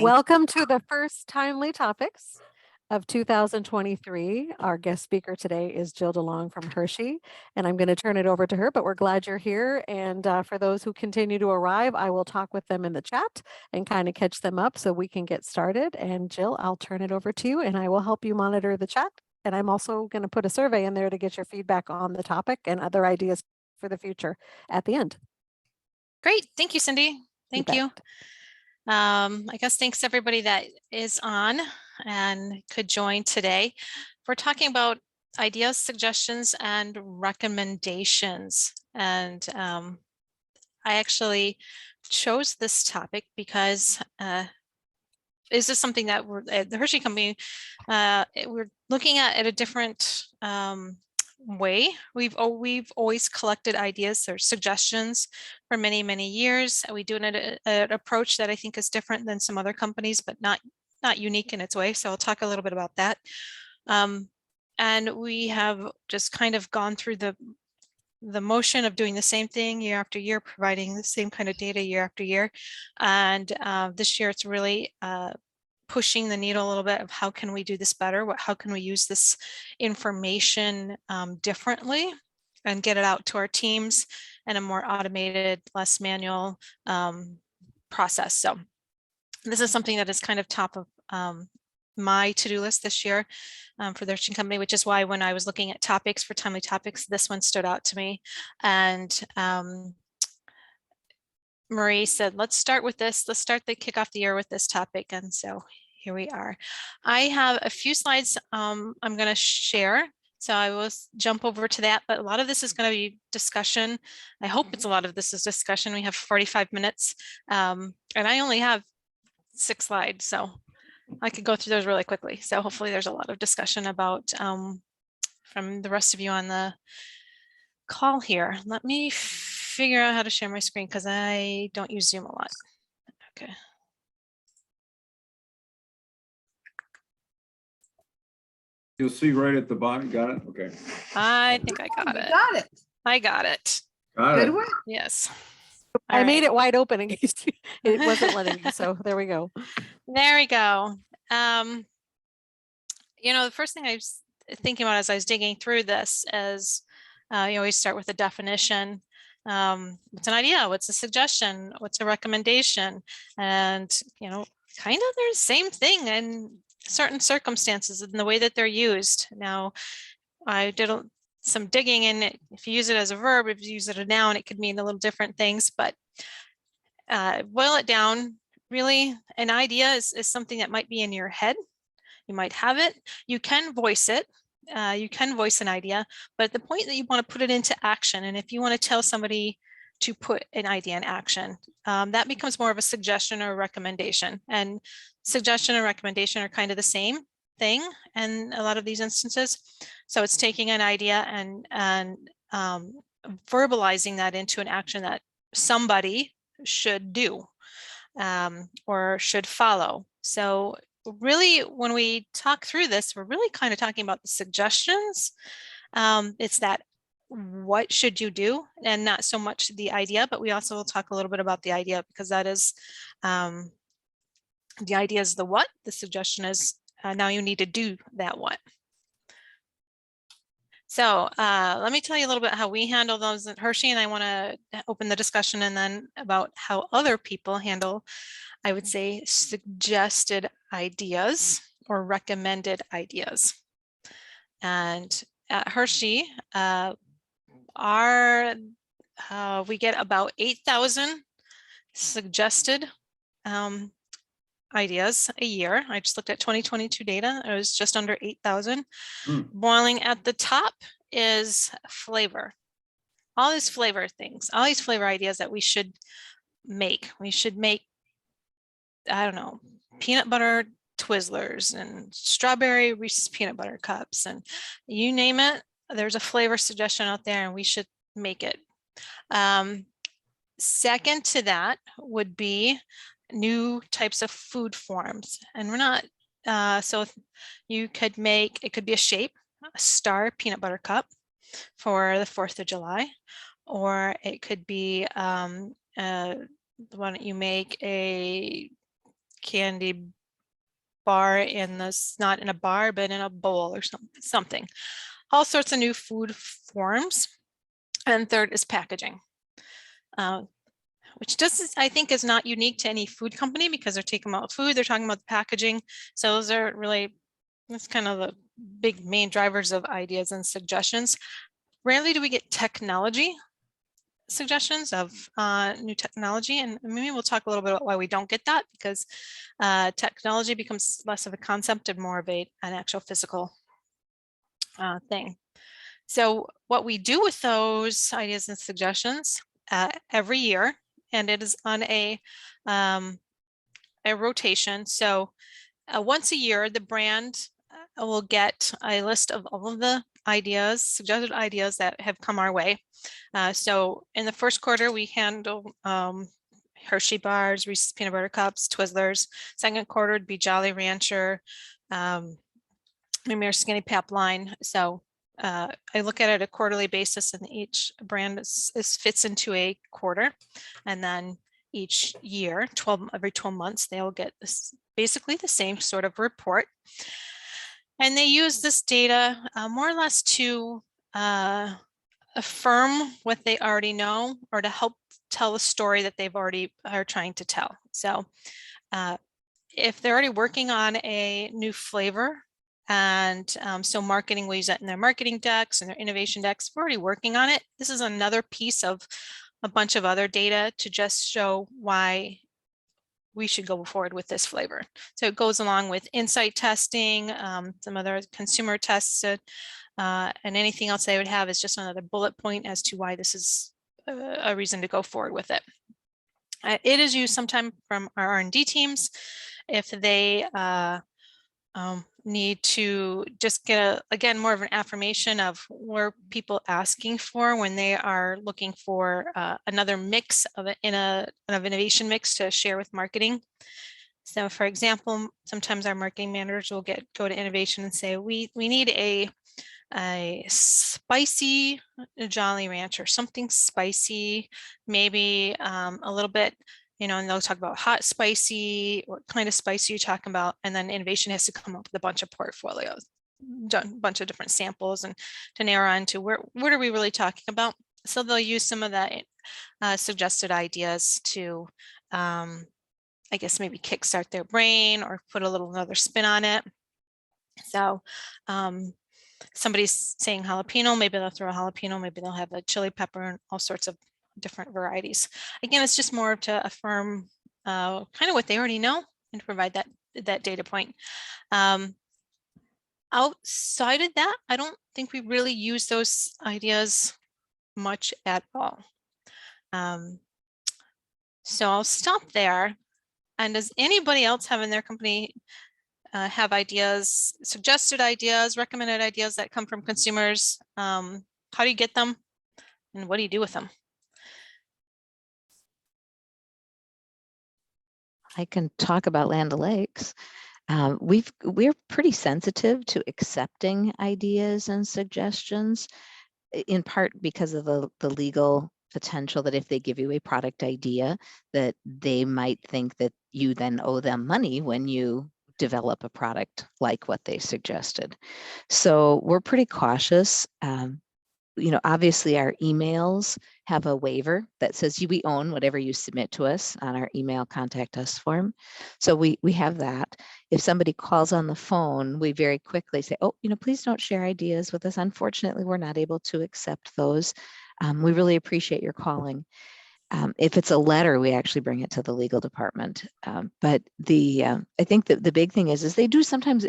Welcome to the first timely topics of 2023. Our guest speaker today is Jill DeLong from Hershey, and I'm going to turn it over to her, but we're glad you're here. And for those who continue to arrive, I will talk with them in the chat and kind of catch them up so we can get started. And Jill, I'll turn it over to you and I will help you monitor the chat. And I'm also going to put a survey in there to get your feedback on the topic and other ideas for the future at the end. Great. Thank you, Cindy. Thank you. I guess thanks everybody that is on and could join today. We're talking about ideas, suggestions, and recommendations. And I actually chose this topic because this is something that we're at the Hershey Company, we're looking at a different way. We've always collected ideas or suggestions for many years. We do an approach that I think is different than some other companies, but not unique in its way. So I'll talk a little bit about that. And we have just kind of gone through the motion of doing the same thing year after year, providing the same kind of data year after year. And this year it's really pushing the needle a little bit of how can we do this better? How can we use this information differently and get it out to our teams in a more automated, less manual process. So this is something that is kind of top of my to-do list this year for the Hershey Company, which is why when I was looking at topics for timely topics, this one stood out to me. And Marie said, let's start with this. Let's start the kick off the year with this topic. And so here we are. I have a few slides I'm going to share. So I will jump over to that, but a lot of this is going to be discussion. I hope it's a lot of this is discussion. We have 45 minutes and I only have 6 slides, so I could go through those really quickly. So hopefully there's a lot of discussion about from the rest of you on the call here. Let me figure out how to share my screen because I don't use Zoom a lot. Okay. You'll see right at the bottom. Got it? Okay. I think I got it. Got it. I got it. Got Good it. work. Yes. I made it wide open in case it wasn't letting me. So there we go. There we go. You know, the first thing I was thinking about as I was digging through this is you always start with a definition. What's an idea? What's a suggestion? What's a recommendation? And, you know, kind of they're the same thing in certain circumstances in the way that they're used. Now, I did some digging in it. If you use it as a verb, if you use it as a noun, it could mean a little different things, but boil it down. Really, an idea is something that might be in your head. You might have it. You can voice it. You can voice an idea, but at the point that you want to put it into action, and if you want to tell somebody to put an idea in action, that becomes more of a suggestion or a recommendation. And suggestion and recommendation are kind of the same thing in a lot of these instances. So it's taking an idea and verbalizing that into an action that somebody should do or should follow. So really, when we talk through this, we're really kind of talking about the suggestions. It's that what should you do, and not so much the idea, but we also will talk a little bit about the idea, because that is the idea is the what, the suggestion is now you need to do that what. So let me tell you a little bit how we handle those at Hershey, and I want to open the discussion and then about how other people handle, I would say, suggested ideas or recommended ideas. And at Hershey, we get about 8,000 suggested ideas a year. I just looked at 2022 data. It was just under 8,000. Boiling at the top is flavor. All these flavor things, all these flavor ideas that we should make. We should make, I don't know, peanut butter Twizzlers and strawberry Reese's peanut butter cups, and you name it, there's a flavor suggestion out there and we should make it. Second to that would be new types of food forms. And we're not, so you could make, it could be a shape, a star peanut butter cup for the 4th of July, or it could be, why don't you make a candy bar in this, not in a bar, but in a bowl or something. All sorts of new food forms. And third is packaging, which I think is not unique to any food company because they're taking about food, they're talking about the packaging. So those are really, that's kind of the big main drivers of ideas and suggestions. Rarely do we get technology suggestions of new technology, and maybe we'll talk a little bit about why we don't get that, because technology becomes less of a concept and more of an actual physical thing. So what we do with those ideas and suggestions every year, and it is on a rotation. So once a year, the brand will get a list of all of the ideas, suggested ideas that have come our way. So in the first quarter, we handle Hershey bars, Reese's peanut butter cups, Twizzlers. Second quarter would be Jolly Rancher, maybe our Skinny Pap line. So I look at it a quarterly basis, and each brand fits into a quarter, and then each year, every 12 months, they'll get this, basically the same sort of report. And they use this data more or less to affirm what they already know, or to help tell a story that they've already are trying to tell. So if they're already working on a new flavor, and so marketing will use that in their marketing decks and their innovation decks, we're already working on it. This is another piece of a bunch of other data to just show why we should go forward with this flavor. So it goes along with insight testing, some other consumer tests, and anything else they would have is just another bullet point as to why this is a reason to go forward with it. It is used sometime from our R&D teams if they need to just get again more of an affirmation of where people asking for when they are looking for another mix of innovation mix to share with marketing. So for example, sometimes our marketing managers will go to innovation and say, we need a spicy Jolly Rancher, something spicy, maybe a little bit, and they'll talk about hot spicy, what kind of spicy you're talking about, and then innovation has to come up with a bunch of portfolios, a bunch of different samples, and to narrow on to what are we really talking about. So they'll use some of that suggested ideas to I guess maybe kickstart their brain or put a little another spin on it. So somebody's saying jalapeno, maybe they'll throw a jalapeno, maybe they'll have a chili pepper, and all sorts of different varieties. Again, it's just more to affirm kind of what they already know and to provide that data point. Outside of that, I don't think we really use those ideas much at all. So I'll stop there. And does anybody else have in their company have ideas, suggested ideas, recommended ideas that come from consumers? How do you get them, and what do you do with them? I can talk about Land O'Lakes. We're pretty sensitive to accepting ideas and suggestions, in part because of the legal potential that if they give you a product idea, that they might think that you then owe them money when you develop a product like what they suggested. So we're pretty cautious. Obviously our emails have a waiver that says we own whatever you submit to us on our email contact us form. So we have that. If somebody calls on the phone, we very quickly say, oh, please don't share ideas with us. Unfortunately, we're not able to accept those. We really appreciate your calling. If it's a letter, we actually bring it to the legal department. But I think that the big thing is they do sometimes,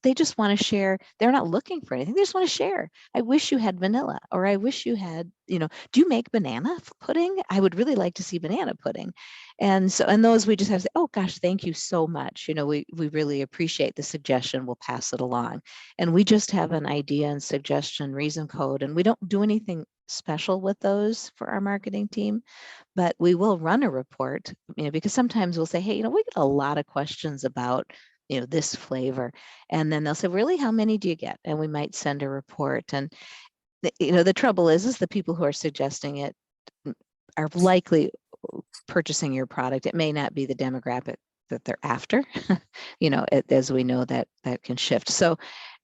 they just want to share. They're not looking for anything. They just want to share. I wish you had vanilla, or I wish you had, do you make banana pudding? I would really like to see banana pudding. And those we just have to say, oh gosh, thank you so much. We really appreciate the suggestion. We'll pass it along. And we just have an idea and suggestion reason code, and we don't do anything special with those for our marketing team, but we will run a report, because sometimes we'll say, hey, we get a lot of questions about, this flavor. And then they'll say, really, how many do you get? And we might send a report. And, the trouble is the people who are suggesting it are likely purchasing your product. It may not be the demographic they're after, as we know that can shift. So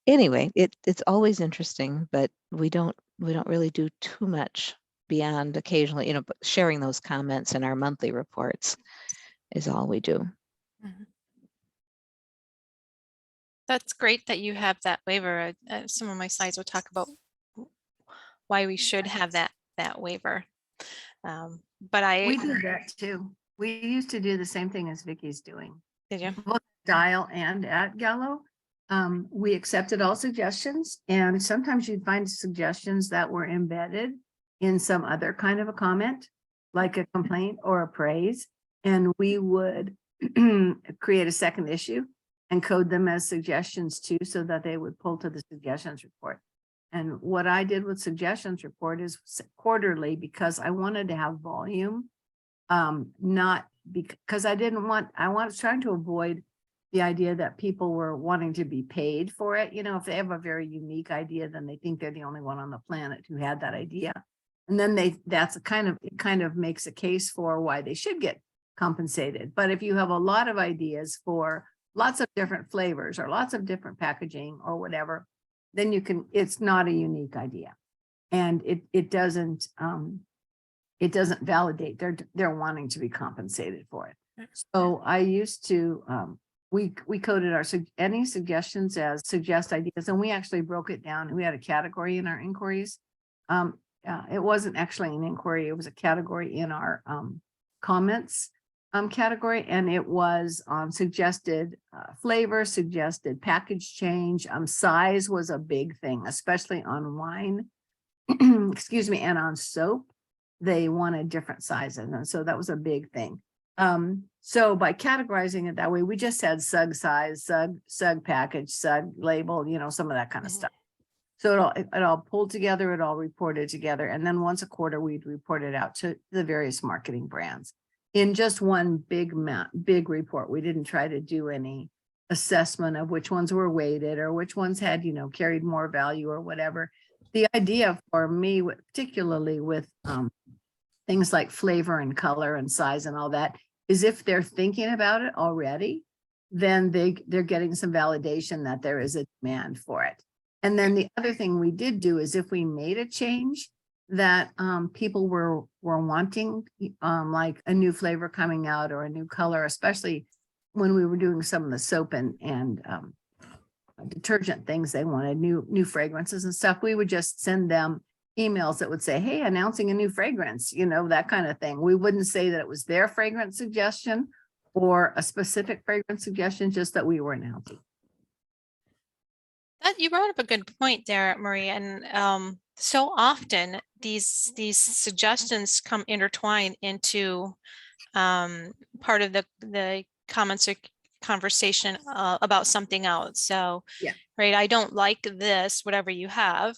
anyway, it's always interesting, but we don't really do too much beyond occasionally, sharing those comments in our monthly reports is all we do. Mhm. That's great that you have that waiver. Some of my slides will talk about why we should have that waiver. But We did that too. We used to do the same thing as Vicky's doing. did you? Both Dial and at Gallo. We accepted all suggestions, and sometimes you'd find suggestions that were embedded in some other kind of a comment, like a complaint or a praise, and we would create a second issue and code them as suggestions too, so that they would pull to the suggestions report. And what I did with suggestions report is quarterly, because I wanted to have volume. Not because I was trying to avoid the idea that people were wanting to be paid for it. If they have a very unique idea, then they think they're the only one on the planet who had that idea. And then it kind of makes a case for why they should get compensated. But if you have a lot of ideas for lots of different flavors or lots of different packaging or whatever, then it's not a unique idea. And it doesn't validate they're wanting to be compensated for it. So I used to, we coded any suggestions as suggest ideas, and we actually broke it down. We had a category in our inquiries. It wasn't actually an inquiry, it was a category in our comments category, and it was suggested flavor, suggested package change, size was a big thing, especially on wine, excuse me, and on soap. They wanted different sizes, and so that was a big thing. So by categorizing it that way, we just had SUG size, SUG package, SUG label, some of that kind of stuff. So it all pulled together, it all reported together. And then once a quarter, we'd report it out to the various marketing brands in just one big report. We didn't try to do any assessment of which ones were weighted or which ones had, carried more value or whatever. The idea for me, particularly with things like flavor and color and size and all that, is if they're thinking about it already, then they're getting some validation that there is a demand for it. And then the other thing we did do is if we made a change that people were wanting, like a new flavor coming out or a new color, especially when we were doing some of the soap and detergent things, they wanted new fragrances and stuff, we would just send them emails that would say, hey, announcing a new fragrance, that kind of thing. We wouldn't say that it was their fragrance suggestion or a specific fragrance suggestion, just that we were announcing. You brought up a good point there, Marie. And so often these suggestions come intertwined into part of the comments or conversation about something else. So, yeah, right, I don't like this, whatever you have,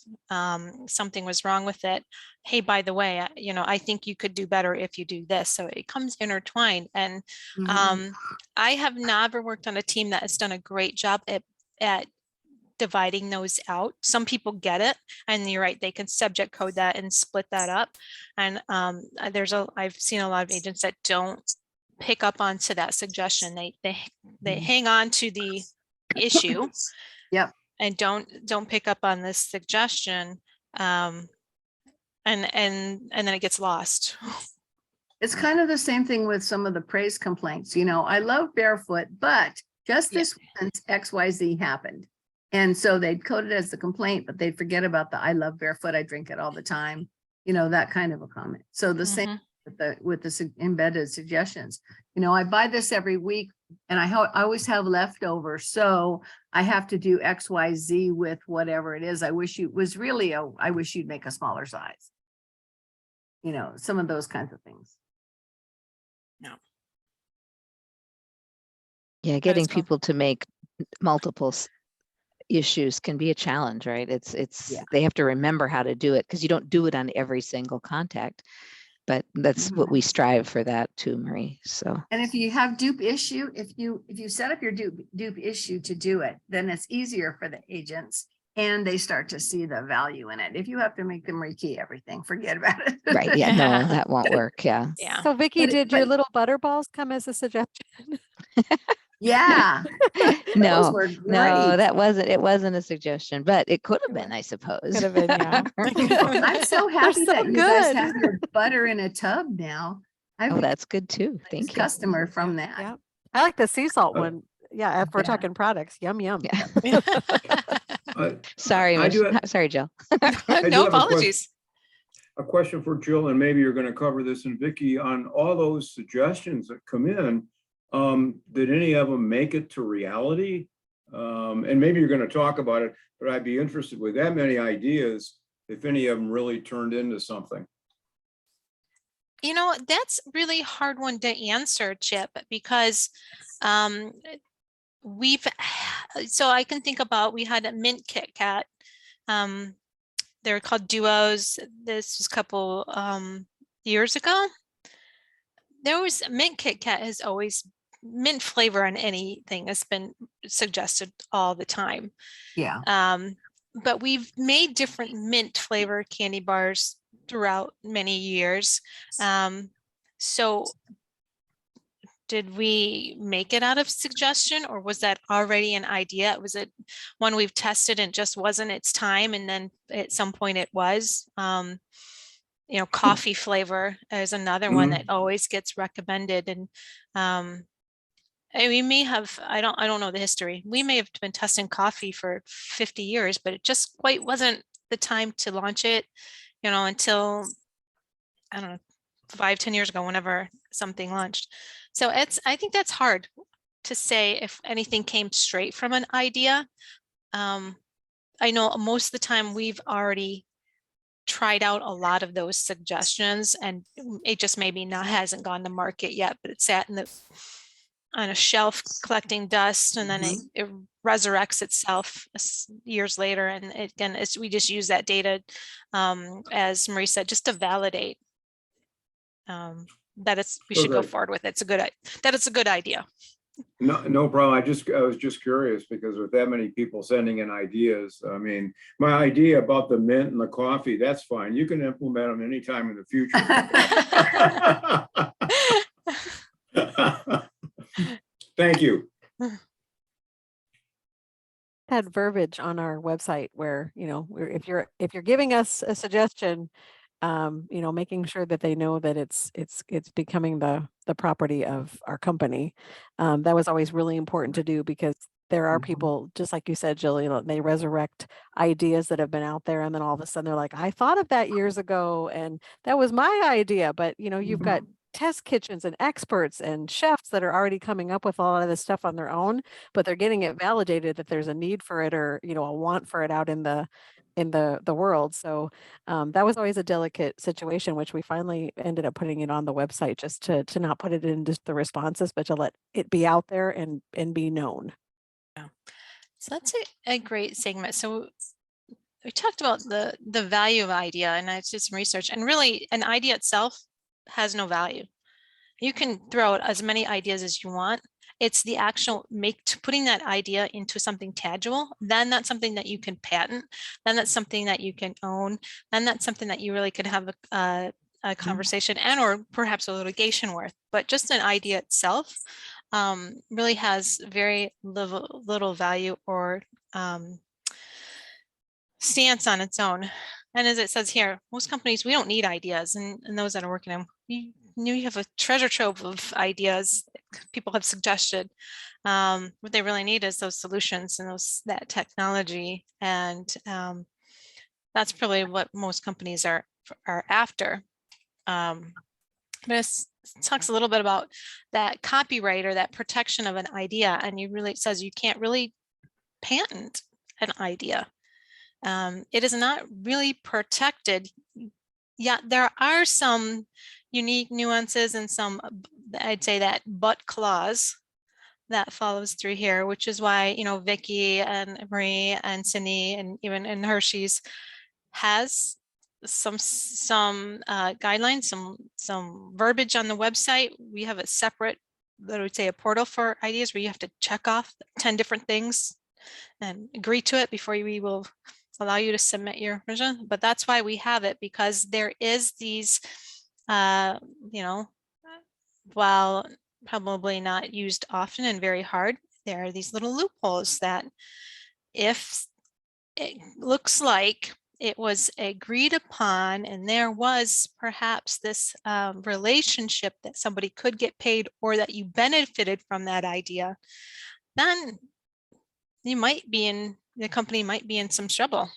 something was wrong with it. Hey, by the way, I think you could do better if you do this. So it comes intertwined. And I have never worked on a team that has done a great job at dividing those out. Some people get it, and you're right, they can subject code that and split that up. And I've seen a lot of agents that don't pick up onto that suggestion. They hang on to the issue, yep, and don't pick up on this suggestion, and then it gets lost. It's kind of the same thing with some of the praise complaints. I love barefoot, but just this once XYZ happened. And so they'd code it as the complaint, but they'd forget about the I love barefoot, I drink it all the time, that kind of a comment. So the same with the embedded suggestions. I buy this every week and I always have leftovers. So I have to do XYZ with whatever it is. I wish you'd make a smaller size. Some of those kinds of things. No. Yeah, getting people to make multiple issues can be a challenge, right? They have to remember how to do it, because you don't do it on every single contact, but that's what we strive for that too, Marie. So, and if you have dupe issue, if you set up your dupe issue to do it, then it's easier for the agents and they start to see the value in it. If you have to make them rekey everything, forget about it. Right. Yeah, no, that won't work. Yeah. Yeah. So Vicky, did your little butterballs come as a suggestion? Yeah, those No, were no, great. it wasn't a suggestion, but it could have It been, I suppose. Could have been, yeah. I'm so happy so that you guys good. have your butter in a tub now. I've Oh, become that's good too. a Thank you. customer from that. Yeah. I like the sea salt Uh, one. Yeah, if we're Yeah. talking products, yum, yum. Yeah. I Sorry, I do, sorry, Jill. I do No have a apologies. question for Jill, and maybe you're going to cover this, and Vicky, on all those suggestions that come in, did any of them make it to reality? And maybe you're going to talk about it, but I'd be interested with that many ideas, if any of them really turned into something. You know, that's really hard one to answer, Chip, because we've, so I can think about, we had a mint Kit Kat. They're called duos. This was a couple years ago. There was mint Kit Kat has always, mint flavor on anything has been suggested all the time. Yeah. But we've made different mint flavor candy bars throughout many years. So did we make it out of suggestion, or was that already an idea? Was it one we've tested and just wasn't its time, and then at some point it was? You know, coffee flavor is another one that always gets recommended, and we may have, I don't know the history. We may have been testing coffee for 50 years, but it just quite wasn't the time to launch it, you know, until, I don't know, 5-10 years ago, whenever something launched. So I think that's hard to say if anything came straight from an idea. I know most of the time we've already tried out a lot of those suggestions, and it just maybe not hasn't gone to market yet, but it sat in on a shelf collecting dust, and then it resurrects itself years later. And again, we just use that data, as Marie said, just to validate that we should go forward with it. It's a good idea. No problem. I was just curious, because with that many people sending in ideas, I mean, my idea about the mint and the coffee, that's fine. You can implement them anytime in the future. Thank you. Had verbiage on our website where, you know, if you're giving us a suggestion, you know, making sure that they know that it's becoming the property of our company. That was always really important to do, because there are people, just like you said, Jill, you know, they resurrect ideas that have been out there, and then all of a sudden they're like, I thought of that years ago, and that was my idea. But, you know, you've got test kitchens and experts and chefs that are already coming up with a lot of this stuff on their own, but they're getting it validated that there's a need for it, or, you know, a want for it out in the world. So that was always a delicate situation, which we finally ended up putting it on the website, just to not put it in just the responses, but to let it be out there and be known. Yeah. So that's a great segment. So we talked about the value of idea, and I did some research, and really an idea itself has no value. You can throw out as many ideas as you want. It's the actual putting that idea into something tangible. Then that's something that you can patent. Then that's something that you can own. Then that's something that you really could have a conversation and or perhaps a litigation worth. But just an idea itself really has very little value or stance on its own. And as it says here, most companies, we don't need ideas, and those that are working on, you have a treasure trove of ideas people have suggested. What they really need is those solutions and that technology, and that's probably what most companies are after. But it talks a little bit about that copyright or that protection of an idea, and it says you can't really patent an idea. It is not really protected. Yeah, there are some unique nuances and some, I'd say, that but clause that follows through here, which is why, you know, Vicky and Marie and Cindy and even in Hershey's has some guidelines, some verbiage on the website. We have a separate, that I would say, a portal for ideas where you have to check off 10 different things and agree to it before we will allow you to submit your version. But that's why we have it, because there is these, you know, while probably not used often and very hard. There are these little loopholes that if it looks like it was agreed upon and there was perhaps this relationship that somebody could get paid or that you benefited from that idea, then you might be in, the company might be in some trouble.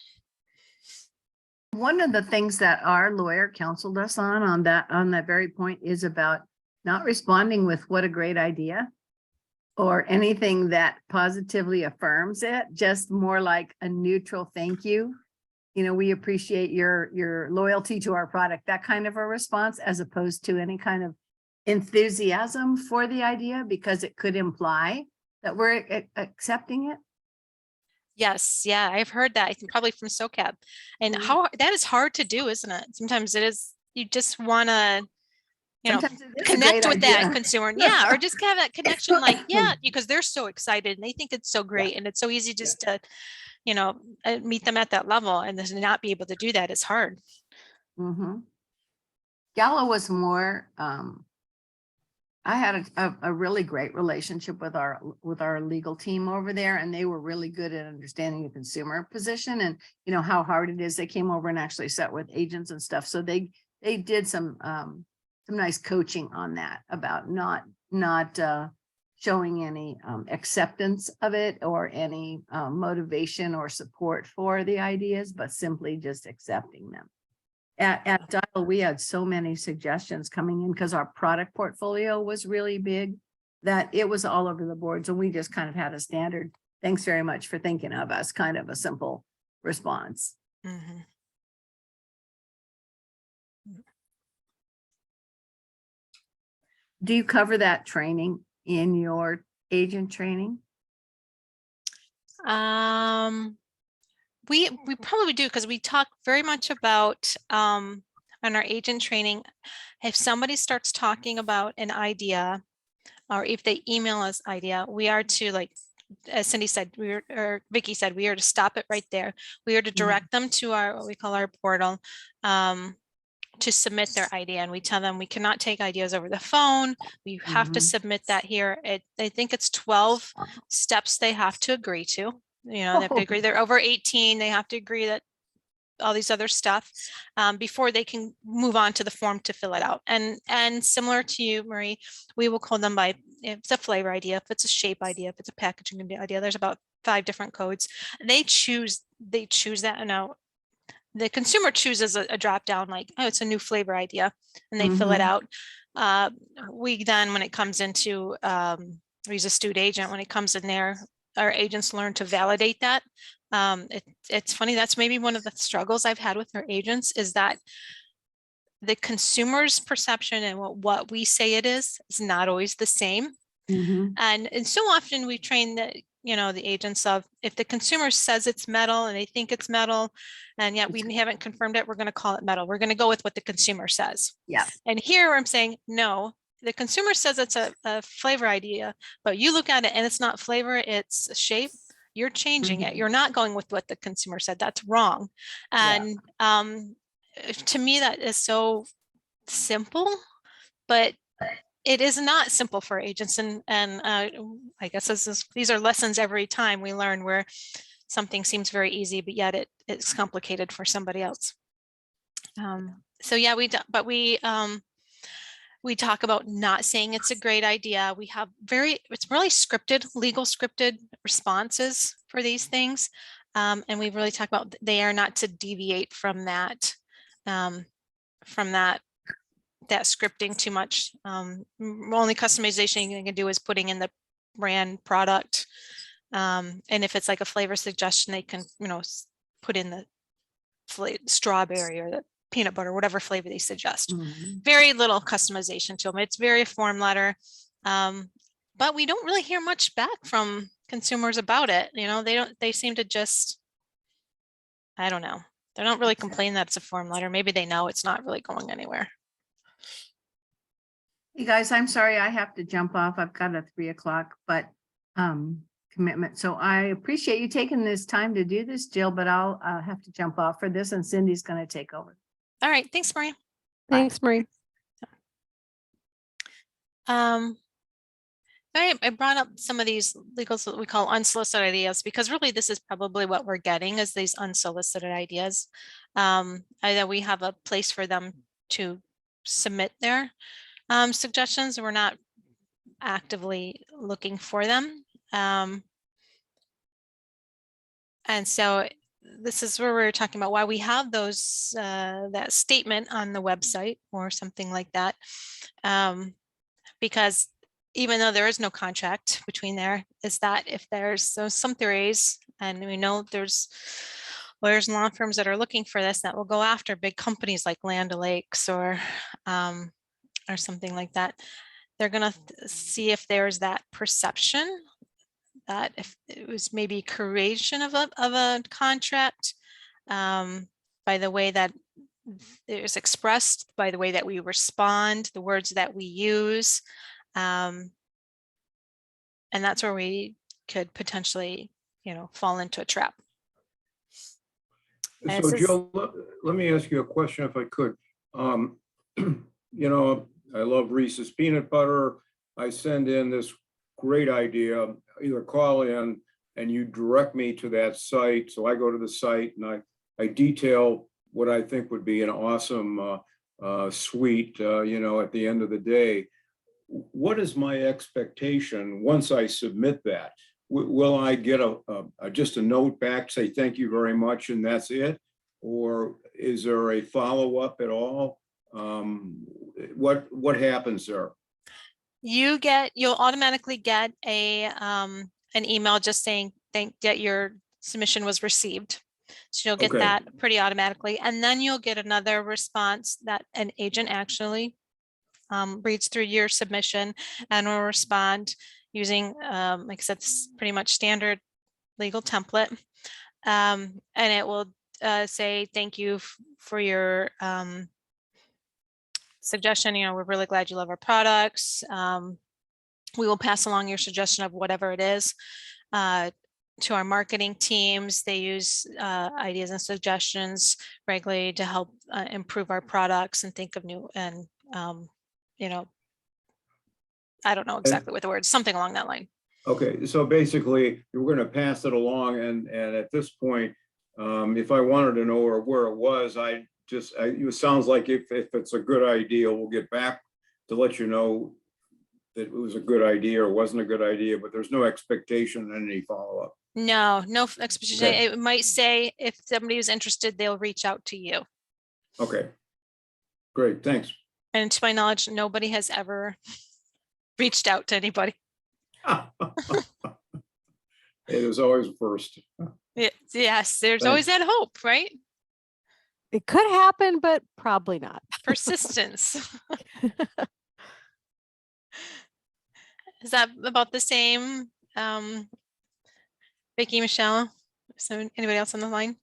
One of the things that our lawyer counseled us on that very point is about not responding with what a great idea or anything that positively affirms it, just more like a neutral thank you. You know, we appreciate your loyalty to our product, that kind of a response, as opposed to any kind of enthusiasm for the idea, because it could imply that we're accepting it. Yes, yeah, I've heard that. I think probably from SOCAP. And Mhm. how that is hard to do, isn't it? Sometimes it is, you just want to, you know, Sometimes it is a connect great with that idea. consumer. Yeah, or just have that connection, like, yeah, because they're so excited and they think it's so great. And it's so easy just to, you know, meet them at that level, and to not be able to do that is hard. Mm-hmm. Gallo was more, I had a really great relationship with our legal team over there, and they were really good at understanding the consumer position and, you know, how hard it is. They came over and actually sat with agents and stuff. So they did some nice coaching on that about not showing any acceptance of it or any motivation or support for the ideas, but simply just accepting them. At Dial, we had so many suggestions coming in because our product portfolio was really big that it was all over the boards, and we just kind of had a standard, thanks very much for thinking of us, kind of a simple response. Mhm. Do you cover that training in your agent training? We probably do, because we talk very much about on our agent training, if somebody starts talking about an idea, or if they email us idea, we are to, like, as Cindy said, or Vicky said, we are to stop it right there. We are to direct them to our, what we call our portal, to submit their idea, and we tell them we cannot take ideas over the phone. We have to submit that here. I think it's 12 steps they have to agree to. You know, they have to agree they're over 18. They have to agree that all these other stuff before they can move on to the form to fill it out. And similar to you, Marie, we will call them by, if it's a flavor idea, if it's a shape idea, if it's a packaging idea. There's about 5 different codes. They choose that. Now the consumer chooses a drop down, like, oh, it's a new flavor idea, and they fill it out. We then, when it comes into, we use a student agent, when it comes in there, our agents learn to validate that. It's funny, that's maybe one of the struggles I've had with our agents, is that the consumer's perception and what we say it is not always the same. And so often we train the, you know, the agents of, if the consumer says it's metal and they think it's metal, and yet we haven't confirmed it, we're going to call it metal. We're going to go with what the consumer says. Yeah. And here I'm saying, no, the consumer says it's a flavor idea, but you look at it and it's not flavor, it's shape. You're changing it. You're not going with what the consumer said. That's wrong. And to me, that is so simple, but it is not simple for agents. And I guess these are lessons every time we learn, where something seems very easy, but yet it's complicated for somebody else. So yeah, we talk about not saying it's a great idea. We have it's really scripted, legal scripted responses for these things. And we really talk about they are not to deviate from that scripting too much. Only customization you can do is putting in the brand product. And if it's like a flavor suggestion, they can, you know, put in the strawberry or the peanut butter, whatever flavor they suggest. Very little customization to them. It's very form letter. But we don't really hear much back from consumers about it. You know, they seem to just, I don't know. They don't really complain that it's a form letter. Maybe they know it's not really going anywhere. You guys, I'm sorry, I have to jump off. I've got a 3 o'clock, but commitment. So I appreciate you taking this time to do this, Jill, but I'll have to jump off for this, and Cindy's going to take over. All right. Thanks, Marie. Thanks, Marie. I brought up some of these legal, what we call unsolicited ideas, because really this is probably what we're getting is these unsolicited ideas. That we have a place for them to submit their suggestions. We're not actively looking for them. And so this is where we're talking about why we have those, that statement on the website or something like that. Because even though there is no contract between there, is that if there's some theories, and we know there's lawyers and law firms that are looking for this, that will go after big companies like Land O'Lakes or something like that. They're going to see if there's that perception that if it was maybe creation of a contract, by the way that it was expressed, by the way that we respond, the words that we use. And that's where we could potentially, fall into a trap. And So Jill, let me ask you a question if I could. I love Reese's peanut butter. I send in this great idea, either call in and you direct me to that site. So I go to the site and I detail what I think would be an awesome suite, at the end of the day. What is my expectation once I submit that? Will I get just a note back, say thank you very much, and that's it? Or is there a follow-up at all? What happens there? You'll automatically get an email just saying that your submission was received. So you'll get that pretty automatically. And then you'll get another response that an agent actually reads through your submission and will respond using, like I said, this pretty much standard legal template. And it will say, thank you for your suggestion. We're really glad you love our products. We will pass along your suggestion of whatever it is to our marketing teams. They use ideas and suggestions regularly to help improve our products and think of new and, I don't know exactly what the word, something along that line. Okay, so basically you're going to pass it along, and at this point, if I wanted to know where it was, it sounds like if it's a good idea, we'll get back to let you know that it was a good idea or wasn't a good idea, but there's no expectation in any follow-up. No expectation. Okay. It might say if somebody is interested, they'll reach out to you. Okay, great, thanks. And to my knowledge, nobody has ever reached out to anybody. It is always first. Yes, there's Thanks. always that hope, right? It could happen, but probably not. Persistence. Is that about the same? Vicki, Michelle, so anybody else on the line?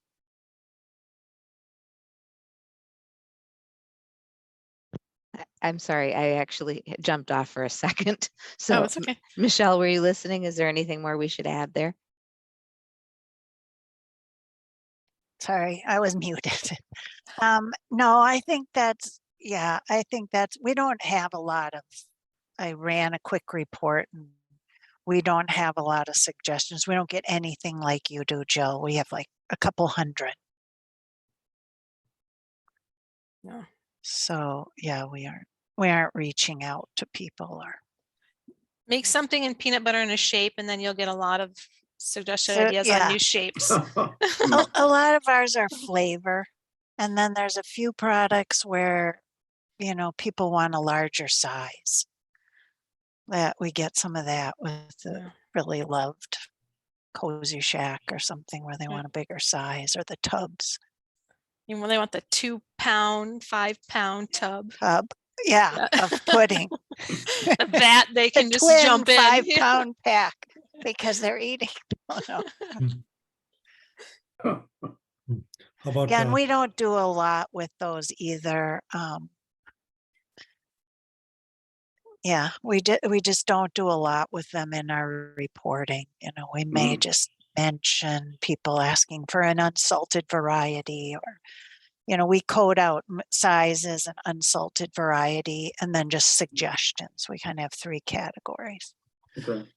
I'm sorry, I actually jumped off for a second. So Oh, it's okay. Michelle, were you listening? Is there anything more we should add there? Sorry, I was muted. No, I think we don't have a lot of, I ran a quick report and we don't have a lot of suggestions. We don't get anything like you do, Jill. We have like a couple hundred. No. So yeah, we aren't reaching out to people or Make something in peanut butter in a shape, and then you'll get a lot of suggested ideas on new shapes. a lot of ours are flavor. And then there's a few products where, people want a larger size. That we get some of that with the really loved Cozy Shack or something where they want a bigger size, or the tubs. They want the 2-pound, 5-pound tub. Yeah, of pudding. The vat they can just twin jump in. 5-pound pack because they're eating. Oh, no. How about And we don't do a lot with those either. Yeah, we just don't do a lot with them in our reporting. We may just mention people asking for an unsalted variety, or we code out sizes and unsalted variety, and then just suggestions. We kind of have 3 categories. Okay.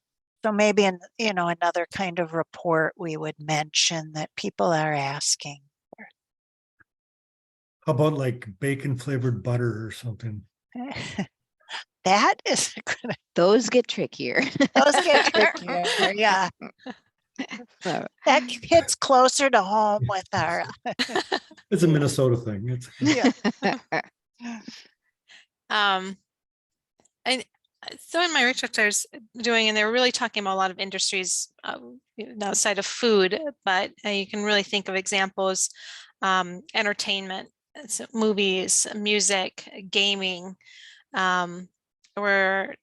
So maybe in, another kind of report, we would mention that people are asking. How about like bacon flavored butter or something? That is good. Those get trickier. Those get trickier. Yeah. So, That hits closer to home with our, It's a Minnesota thing. It's yeah. And so in my research I was doing, and they were really talking about a lot of industries outside of food, but you can really think of examples, entertainment, so movies, music, gaming, where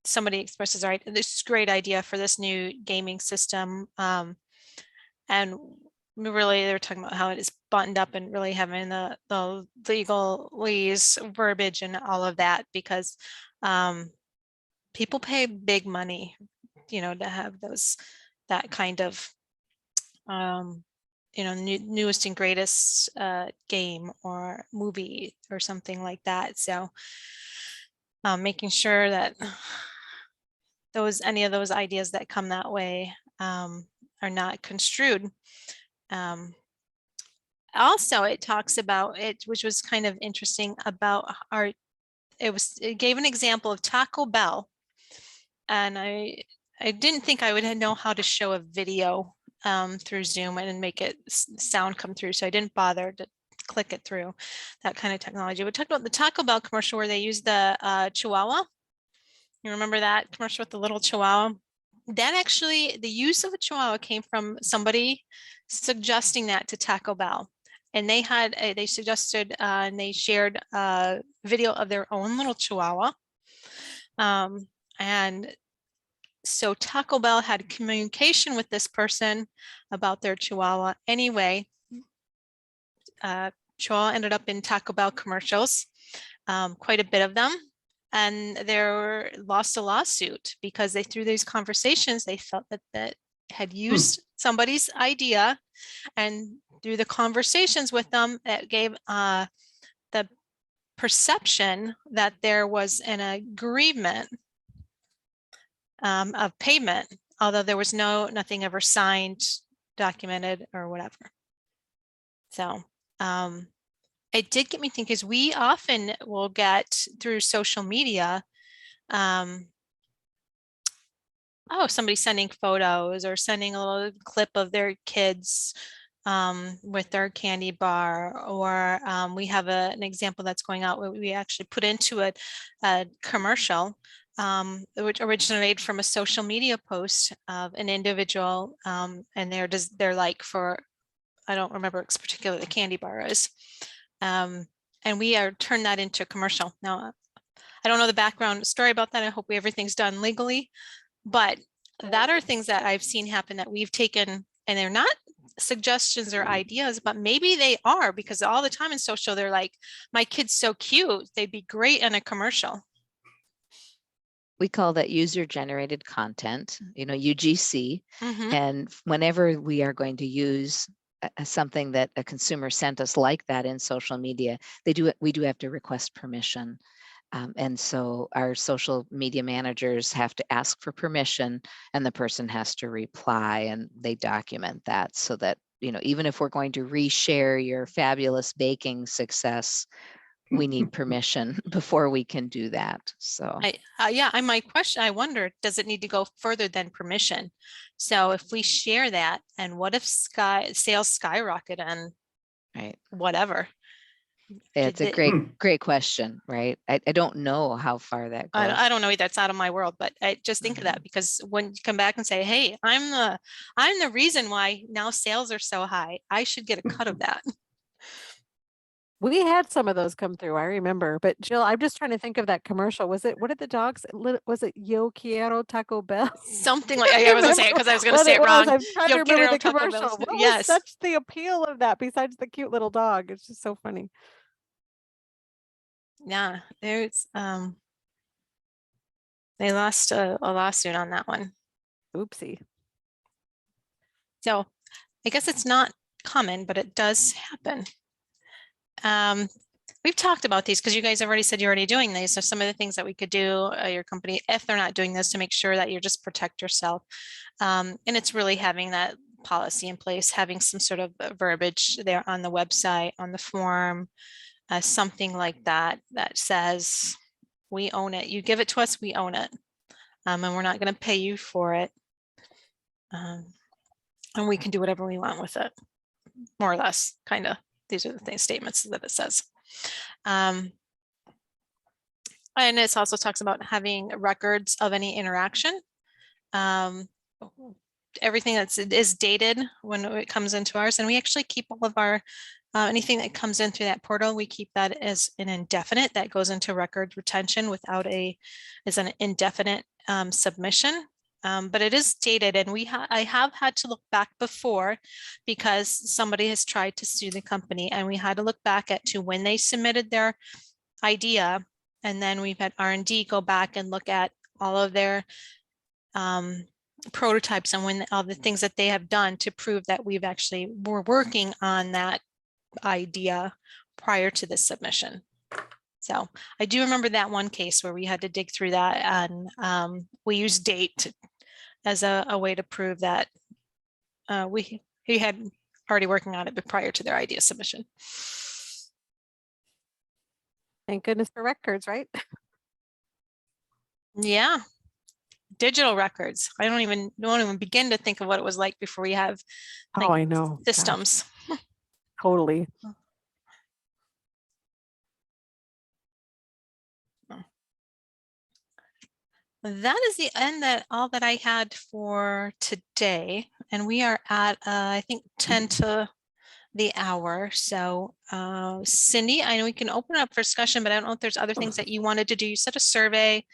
somebody expresses, right, this great idea for this new gaming system. And really they were talking about how it is buttoned up and really having the legalese verbiage and all of that, because people pay big money, to have that kind of newest and greatest game or movie or something like that. So making sure that any of those ideas that come that way are not construed. Also, it talks about it, which was kind of interesting about it gave an example of Taco Bell. And I didn't think I would know how to show a video through Zoom and make it sound come through. So I didn't bother to click it through that kind of technology. We talked about the Taco Bell commercial where they used the Chihuahua. You remember that commercial with the little Chihuahua? That actually, the use of a Chihuahua came from somebody suggesting that to Taco Bell. And they suggested and they shared a video of their own little Chihuahua. And so Taco Bell had communication with this person about their Chihuahua. Anyway, Chihuahua ended up in Taco Bell commercials, quite a bit of them. And they lost a lawsuit because they, through these conversations, they felt that had used somebody's idea, and through the conversations with them, that gave the perception that there was an agreement of payment, although there was nothing ever signed, documented, or whatever. So it did get me thinking, because we often will get through social media, somebody sending photos or sending a little clip of their kids with their candy bar, or we have an example that's going out where we actually put into a commercial which originated from a social media post of an individual, and they're like, for, I don't remember particularly the candy bar is, and we are turned that into a commercial. Now, I don't know the background story about that. I hope everything's done legally, but that are things that I've seen happen that we've taken, and they're not suggestions or ideas, but maybe they are, because all the time in social, they're like, my kid's so cute, they'd be great in a commercial. we call that user generated content, UGC. Mhm. And whenever we are going to use something that a consumer sent us like that in social media, we do have to request permission. And so our social media managers have to ask for permission, and the person has to reply, and they document that so that, even if we're going to reshare your fabulous baking success, we need permission before we can do that. So My question, I wonder, does it need to go further than permission? So if we share that, and what if sales skyrocket and right, whatever? it's a great question, right? I don't know how far that goes. I don't know either. That's out of my world, but I just think of that, because when you come back and say, hey, I'm the reason why now sales are so high, I should get a cut of that. We had some of those come through, I remember. But Jill, I'm just trying to think of that commercial. What did the dogs, was it Yo Quiero Taco Bell? Something like, I was going to say it because I was going to say it wrong. I'm trying to remember the Taco commercial. Bells. What Yes. was such the appeal of that besides the cute little dog? It's just so funny. Yeah, there's they lost a lawsuit on that one. Oopsie. So I guess it's not common, but it does happen. we've talked about these because you guys have already said you're already doing these. So some of the things that we could do, your company, if they're not doing this, to make sure that you just protect yourself. And it's really having that policy in place, having some sort of verbiage there on the website, on the form, something like that, that says, we own it. You give it to us, we own it. And we're not going to pay you for it. And we can do whatever we want with it, more or less, kind of. These are the statements that it says. And it also talks about having records of any interaction. Everything is dated when it comes into ours, and we actually keep all of our anything that comes in through that portal. We keep that as an indefinite that goes into record retention without as an indefinite submission. But it is dated, and I have had to look back before because somebody has tried to sue the company, and we had to look back to when they submitted their idea, and then we've had R&D go back and look at all of their prototypes and when all the things that they have done to prove that we're working on that idea prior to this submission. So I do remember that one case where we had to dig through that, and we used date as a way to prove that we had already working on it but prior to their idea submission. Thank goodness for records, right? Yeah. Digital records. I don't even begin to think of what it was like before we have like, I know. systems. Gosh. Totally. That is the end all that I had for today, and we are at I think 10 to the hour. So Cindy, I know we can open it up for discussion, but I don't know if there's other things that you wanted to do. You said a survey.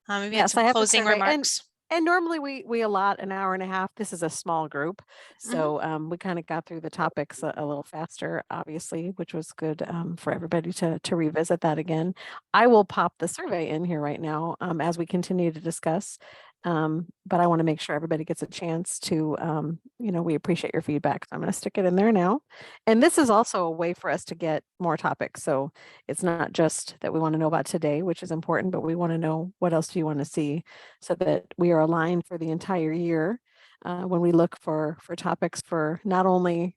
Maybe Yes, some I have a closing survey, remarks. And normally we allot an hour and a half. This is a small group. So we kind of got through the topics a little faster, obviously, which was good for everybody to revisit that again. I will pop the survey in here right now as we continue to discuss. But I want to make sure everybody gets a chance to, we appreciate your feedback. So I'm going to stick it in there now. And this is also a way for us to get more topics. So it's not just that we want to know about today, which is important, but we want to know what else do you want to see so that we are aligned for the entire year when we look for topics for not only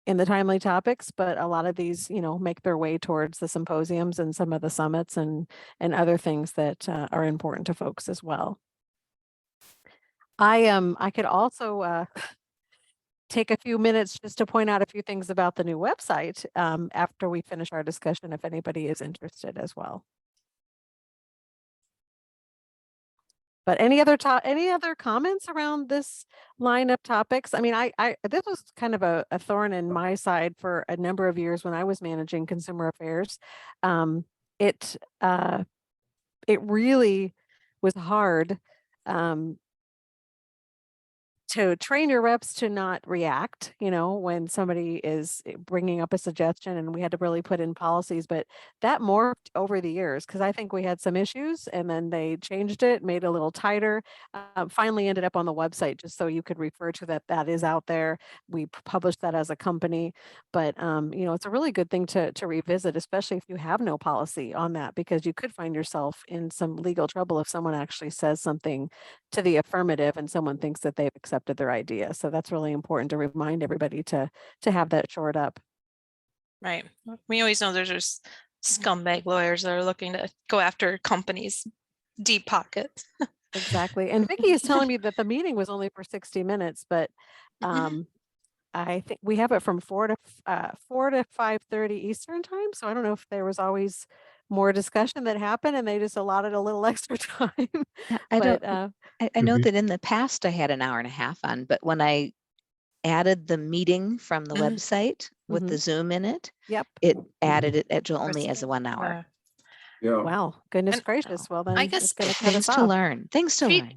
in the timely topics, but a lot of these, make their way towards the symposiums and some of the summits and other things that are important to folks as well. I could also take a few minutes just to point out a few things about the new website after we finish our discussion, if anybody is interested as well. But any other comments around this line of topics? I mean, this was kind of a thorn in my side for a number of years when I was managing consumer affairs. It really was hard to train your reps to not react, when somebody is bringing up a suggestion, and we had to really put in policies, but that morphed over the years because I think we had some issues and then they changed it, made it a little tighter, finally ended up on the website just so you could refer to that is out there. We published that as a company, but it's a really good thing to revisit, especially if you have no policy on that, because you could find yourself in some legal trouble if someone actually says something to the affirmative and someone thinks that they've accepted their idea. So that's really important to remind everybody to have that shored up. Right. We always know there's just scumbag lawyers that are looking to go after companies' deep pockets. Exactly. And Vicki is telling me that the meeting was only for 60 minutes, but I think we have it from 4 to 5:30 Eastern time. So I don't know if there was always more discussion that happened and they just allotted a little extra time. I know that in the past I had an hour and a half on, but when I added the meeting from the website with the Zoom in it, it added it only as a 1 hour. Yeah. Wow, goodness gracious. Well, then I guess things to learn.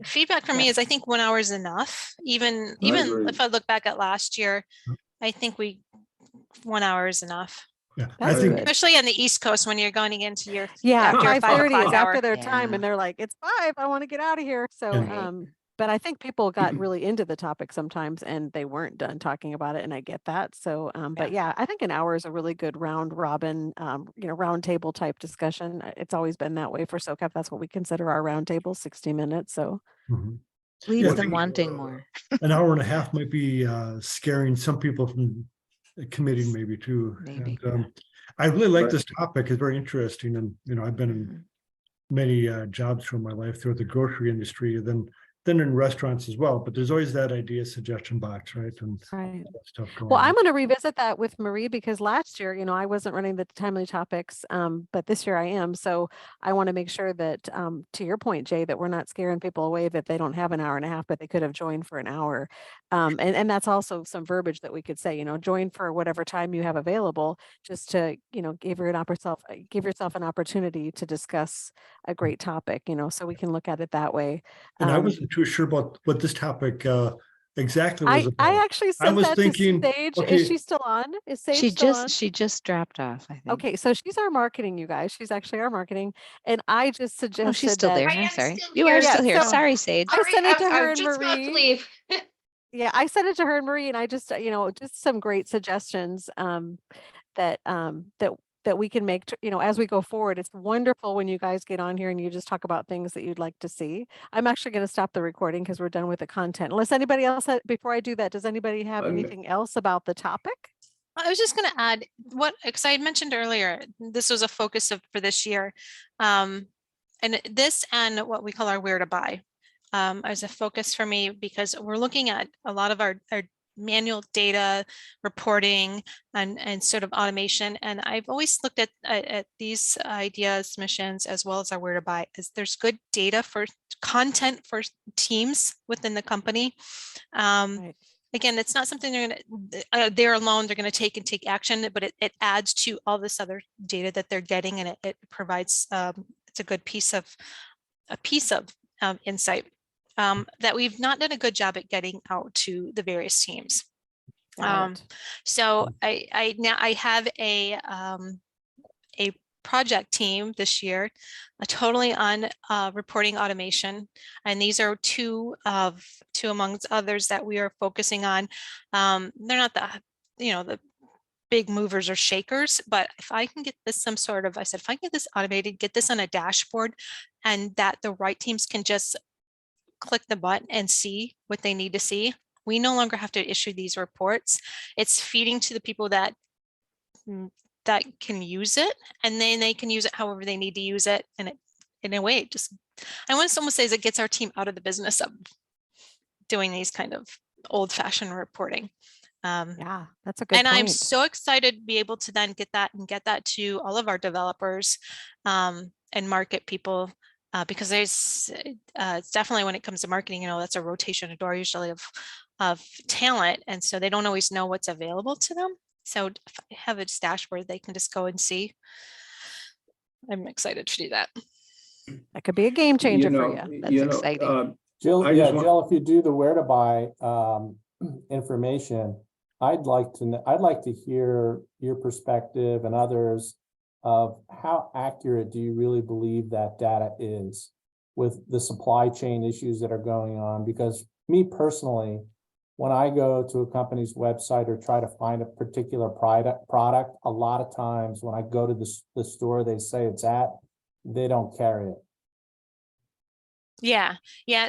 Feedback from me is I think 1 hour is enough. Even if I look back at last year, I think 1 hour is enough. Yeah, I think especially on the East Coast when you're going into your 5:30 is hour. after their time and they're like, it's 5, I want to get out of here. So but I think people got really into the topic sometimes and they weren't done talking about it, and I get that. So, but yeah, I think an hour is a really good round robin, round table type discussion. It's always been that way for SOCAP. That's what we consider our round table, 60 minutes. So Mhm. Leaves Yeah, them wanting more. An hour and a half might be scaring some people from the committee maybe too. Maybe. And I really like Right. this topic. It's very interesting. And, I've been in Mhm. many jobs through my life through the grocery industry, and then in restaurants as well. But there's always that idea suggestion box, right? And right. that stuff going Well, on. I'm going to revisit that with Marie because last year, I wasn't running the timely topics, but this year I am. So I want to make sure that, to your point, Jay, that we're not scaring people away that they don't have an hour and a half, but they could have joined for an hour. And that's also some verbiage that we could say, join for whatever time you have available, just to, give yourself an opportunity to discuss a great topic, so we can look at it that way. And I Um, wasn't too sure about what this topic exactly was I about. actually I sent was that to thinking, Sage. Is okay, she still on? Is Sage still on? She just dropped off, I think. Okay, so she's our marketing, you guys. She's actually our marketing. And I just Oh, she's suggested still that. there. I I'm am sorry. still You are here. still here. so Sorry, Sage. I Sorry, sent it to I'm her and just about to Marie. leave. Yeah, I sent it to her and Marie, and I just, just some great suggestions that that we can make, as we go forward. It's wonderful when you guys get on here and you just talk about things that you'd like to see. I'm actually going to stop the recording because we're done with the content. Unless anybody else, before I do that, does anybody have anything else about the topic? I was just going to add because I had mentioned earlier, this was a focus for this year. And this and what we call our where to buy as a focus for me, because we're looking at a lot of our manual data reporting and sort of automation. And I've always looked at these ideas, missions, as well as our where to buy, as there's good data for content for teams within the company. Right. Again, it's not something they're alone, they're going to take action, but it adds to all this other data that they're getting, and it provides it's a good piece of insight that we've not done a good job at getting out to the various teams. Got it. So I now I have a project team this year, totally on reporting automation, and these are two amongst others that we are focusing on. They're not the big movers or shakers, but if I can get this if I can get this automated, get this on a dashboard, and that the right teams can just click the button and see what they need to see. We no longer have to issue these reports. It's feeding to the people that can use it, and then they can use it however they need to use it. And it, in a way, I want someone says it gets our team out of the business of doing these kind of old-fashioned reporting. Yeah, that's a good and point. I'm so excited to be able to then get that to all of our developers and market people, because there's it's definitely, when it comes to marketing, that's a rotation, a door usually of talent, and so they don't always know what's available to them. So if I have a dashboard, they can just go and see. I'm excited to do that. That could be a game changer for you. That's exciting. Jill, I just want- Jill, if you do the where to buy information, I'd like to hear your perspective and others of how accurate do you really believe that data is with the supply chain issues that are going on? Because me personally, when I go to a company's website or try to find a particular product, a lot of times when I go to the store they say it's at, they don't carry it. Yeah.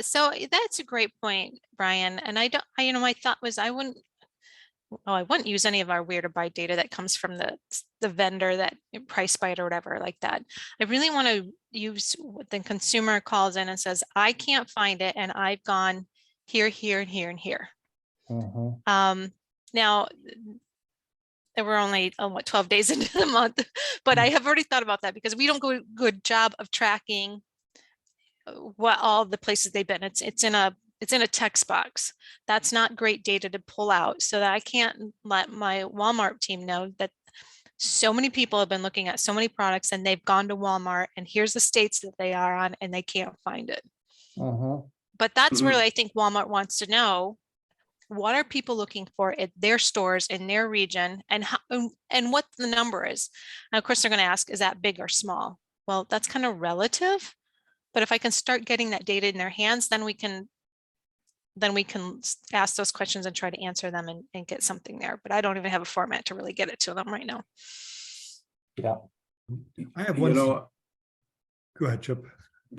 So that's a great point, Brian. And my thought was I wouldn't use any of our where to buy data that comes from the vendor, that price bite or whatever like that. I really want to use what the consumer calls in and says, I can't find it, and I've gone here, here, and here, and here. Mm-hmm. Now, we're only 12 days into the month, but I have already thought about that, because we don't do a good job of tracking what all the places they've been. It's in a text box. That's not great data to pull out, so that I can't let my Walmart team know that so many people have been looking at so many products and they've gone to Walmart and here's the states that they are on and they can't find it. Mm-hmm. But that's where I think Walmart wants to know, what are people looking for at their stores in their region, and how, and what the number is. And of course, they're going to ask, is that big or small? Well, that's kind of relative. But if I can start getting that data in their hands, then we can then we can ask those questions and try to answer them and get something there. But I don't even have a format to really get it to them right now. Yeah. I have You one. know, Go ahead, Chip.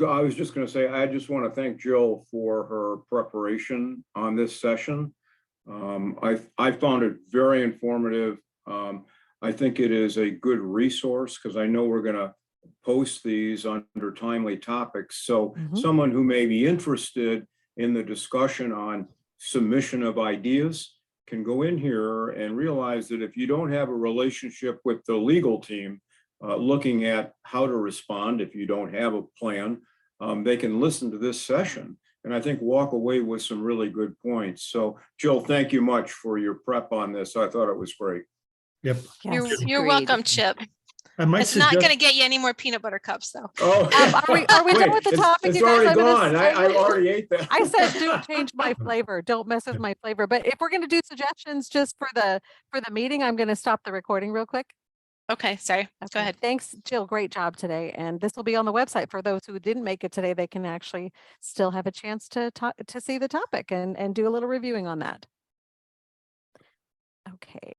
I was just going to say, I just want to thank Jill for her preparation on this session. I found it very informative. I think it is a good resource because I know we're going to post these under timely topics. So someone who may be interested in the discussion on submission of ideas can go in here and realize that if you don't have a relationship with the legal team, looking at how to respond if you don't have a plan, they can listen to this session and I think walk away with some really good points. So Jill, thank you much for your prep on this. I thought it was great. Yep. Yes. You're Agreed. welcome, Chip. I might It's not going to suggest, get you any more peanut butter cups, though. Oh, Are we done with the topic, It's you guys? already I'm gonna gone. I already ate that. I said, don't change my flavor. Don't mess with my flavor. But if we're going to do suggestions just for the meeting, I'm going to stop the recording real quick. Okay, sorry. Go Okay. ahead. Thanks, Jill. Great job today. And this will be on the website for those who didn't make it today. They can actually still have a chance to see the topic and do a little reviewing on that. Okay.